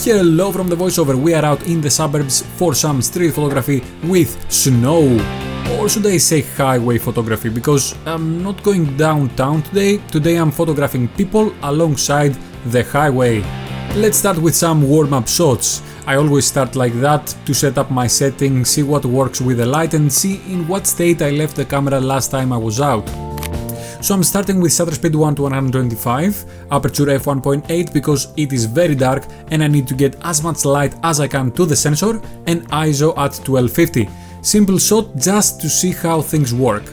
Hello from the voiceover, we are out in the suburbs for some street photography with snow. Or should I say highway photography, because I'm not going downtown today. Today I'm photographing people alongside the highway. Let's start with some warm-up shots. I always start like that to set up my setting, see what works with the light and see in what state I left the camera last time I was out. So I'm starting with shutter speed 1:125, aperture f1.8 because it is very dark and I need to get as much light as I can to the sensor, and ISO at 1250. Simple shot just to see how things work.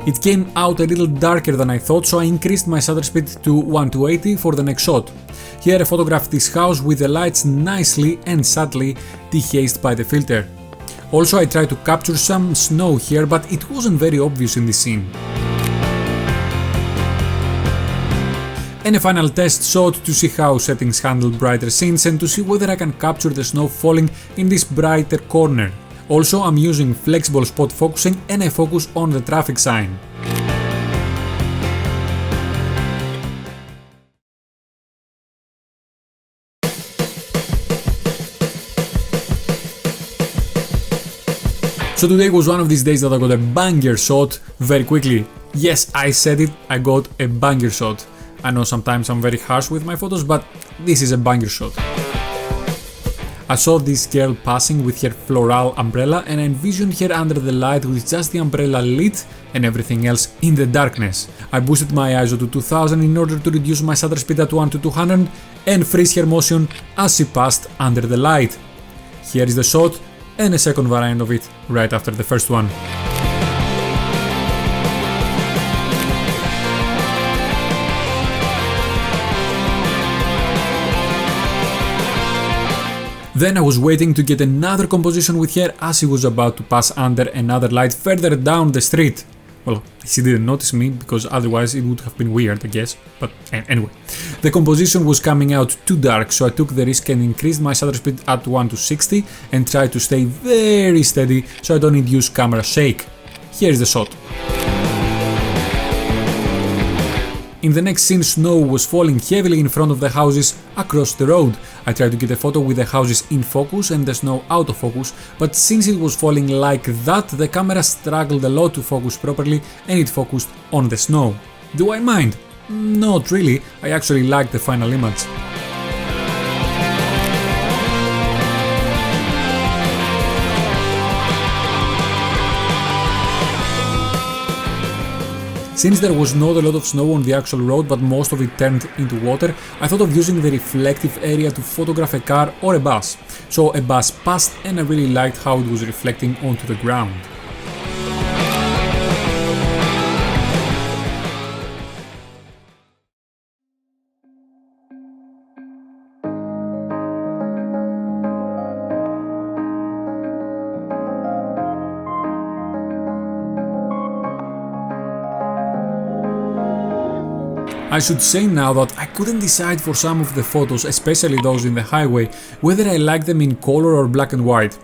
It came out a little darker than I thought, so I increased my shutter speed to 1:80 for the next shot. Here I photographed this house with the lights nicely and subtly dehazed by the filter. Also I tried to capture some snow here, but it wasn't very obvious in this scene. And a final test shot to see how settings handle brighter scenes and to see whether I can capture the snow falling in this brighter corner. Also I'm using flexible spot focusing and I focus on the traffic sign. So today was one of these days that I got a banger shot very quickly. Yes, I said it, I got a banger shot. I know sometimes I'm very harsh with my photos, but this is a banger shot. I saw this girl passing with her floral umbrella and I envisioned her under the light with just the umbrella lit and everything else in the darkness. I boosted my ISO to 2000 in order to reduce my shutter speed at 1:200 and freeze her motion as she passed under the light. Here is the shot and a second variant of it right after the first one. Then I was waiting to get another composition with her as she was about to pass under another light further down the street. Well, she didn't notice me because otherwise it would have been weird, I guess, but anyway. The composition was coming out too dark, so I took the risk and increased my shutter speed at 1:60 and tried to stay very steady so I don't induce camera shake. Here is the shot. In the next scene, snow was falling heavily in front of the houses across the road. I tried to get a photo with the houses in focus and the snow out of focus, but since it was falling like that, the camera struggled a lot to focus properly and it focused on the snow. Do I mind? Not really, I actually liked the final image. Since there was not a lot of snow on the actual road but most of it turned into water, I thought of using the reflective area to photograph a car or a bus. So a bus passed and I really liked how it was reflecting onto the ground. I should say now that I couldn't decide for some of the photos, especially those in the highway, whether I like them in color or black and white.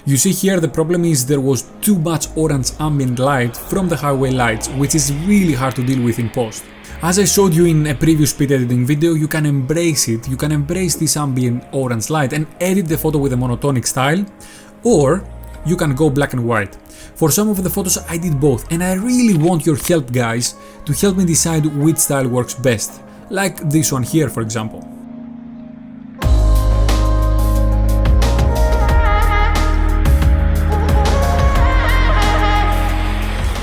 You see here the problem is there was too much orange ambient light from the highway lights, which is really hard to deal with in post. As I showed you in a previous speed editing video, you can embrace it, you can embrace this ambient orange light and edit the photo with a monotonic style, or you can go black and white. For some of the photos I did both, and I really want your help, guys, to help me decide which style works best, like this one here for example.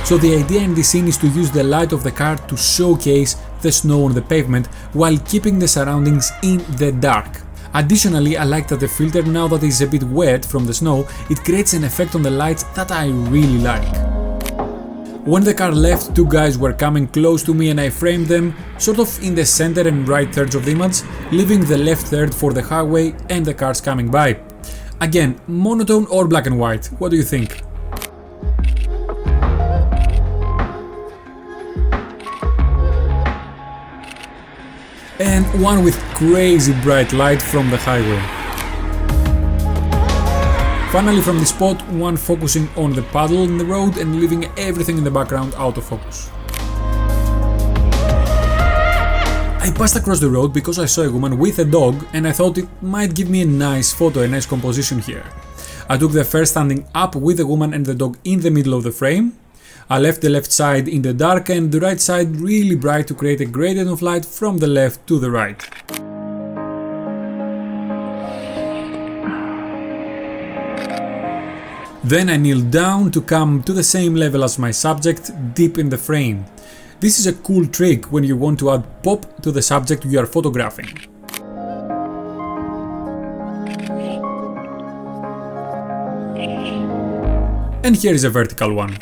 So the idea in this scene is to use the light of the car to showcase the snow on the pavement while keeping the surroundings in the dark. Additionally, I like that the filter, now that it's a bit wet from the snow, it creates an effect on the lights that I really like. When the car left, two guys were coming close to me and I framed them sort of in the center and right thirds of the image, leaving the left third for the highway and the cars coming by. Again, monotone or black and white, what do you think? And one with crazy bright light from the highway. Finally from the spot, one focusing on the puddle in the road and leaving everything in the background out of focus. I passed across the road because I saw a woman with a dog and I thought it might give me a nice photo, a nice composition here. I took the first standing up with the woman and the dog in the middle of the frame. I left the left side in the dark and the right side really bright to create a gradient of light from the left to the right. Then I kneeled down to come to the same level as my subject, deep in the frame. This is a cool trick when you want to add pop to the subject you are photographing. And here is a vertical one.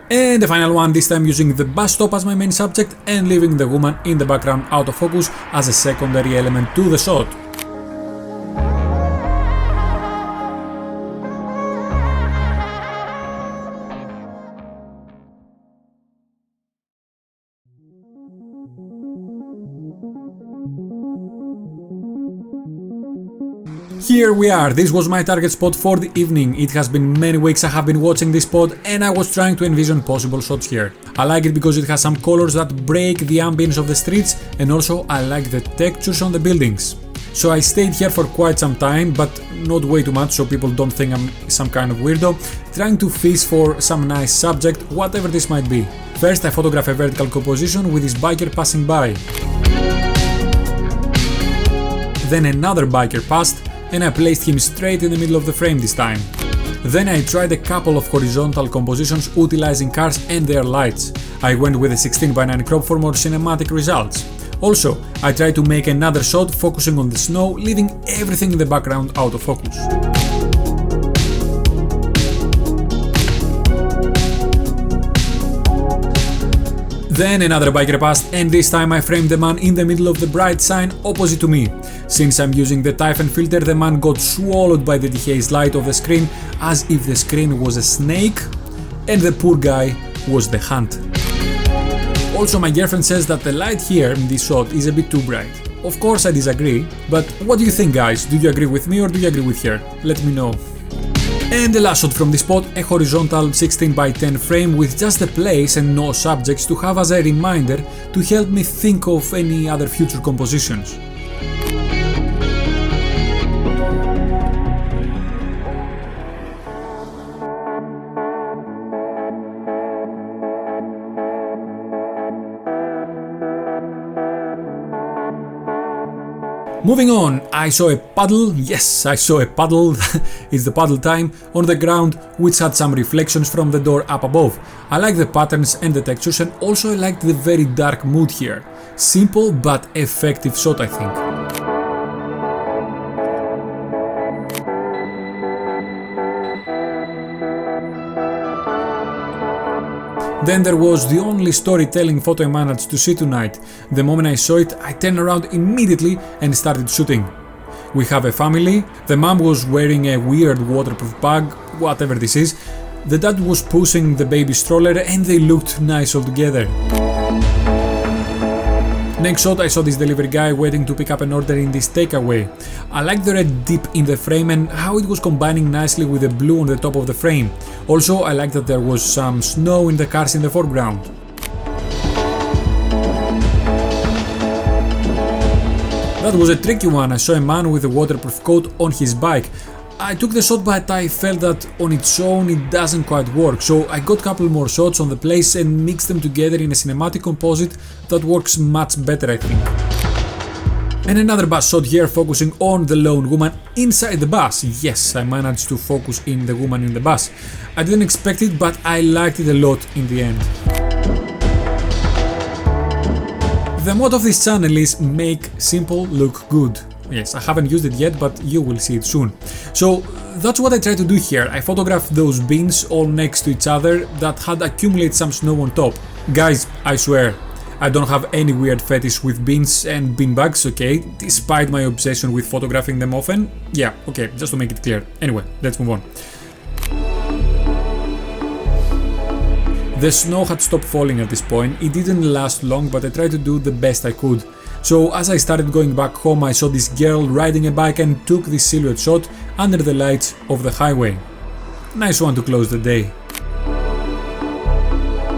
And the final one, this time using the bus stop as my main subject and leaving the woman in the background out of focus as a secondary element to the shot. Here we are, this was my target spot for the evening. It has been many weeks I have been watching this spot and I was trying to envision possible shots here. I like it because it has some colors that break the ambience of the streets and also I like the textures on the buildings. So I stayed here for quite some time, but not way too much so people don't think I'm some kind of weirdo, trying to fish for some nice subject, whatever this might be. First I photograph a vertical composition with this biker passing by. Then another biker passed and I placed him straight in the middle of the frame this time. Then I tried a couple of horizontal compositions utilizing cars and their lights. I went with a 16:9 crop for more cinematic results. Also, I tried to make another shot focusing on the snow, leaving everything in the background out of focus. Then another biker passed and this time I framed the man in the middle of the bright sign opposite to me. Since I'm using the Tiffen filter, the man got swallowed by the dehazed light of the screen as if the screen was a snake and the poor guy was the hunt. Also, my girlfriend says that the light here in this shot is a bit too bright. Of course I disagree, but what do you think, guys? Do you agree with me or do you agree with her? Let me know. And the last shot from this spot, a horizontal 16:10 frame with just a place and no subjects to have as a reminder to help me think of any other future compositions. Moving on, I saw a puddle, yes, I saw a puddle, it's the puddle time, on the ground which had some reflections from the door up above. I like the patterns and the textures and also I liked the very dark mood here. Simple but effective shot, I think. Then there was the only storytelling photo I managed to see tonight. The moment I saw it, I turned around immediately and started shooting. We have a family, the mom was wearing a weird waterproof bag, whatever this is, the dad was pushing the baby stroller and they looked nice all together. Next shot I saw this delivery guy waiting to pick up an order in this takeaway. I liked the red dip in the frame and how it was combining nicely with the blue on the top of the frame. Also I liked that there was some snow in the cars in the foreground. That was a tricky one. I saw a man with a waterproof coat on his bike. I took the shot but I felt that on its own it doesn't quite work, so I got a couple more shots on the place and mixed them together in a cinematic composite that works much better, I think. And another bus shot here focusing on the lone woman inside the bus. Yes, I managed to focus in the woman in the bus. I didn't expect it but I liked it a lot in the end. The motto of this channel is make simple look good. Yes, I haven't used it yet, but you will see it soon. So that's what I tried to do here. I photographed those bins all next to each other that had accumulated some snow on top. Guys, I swear, I don't have any weird fetish with bins and bin bags, okay? Despite my obsession with photographing them often. Yeah, okay, just to make it clear. Anyway, let's move on. The snow had stopped falling at this point. It didn't last long, but I tried to do the best I could. So as I started going back home, I saw this girl riding a bike and took this silhouette shot under the lights of the highway. Nice one to close the day.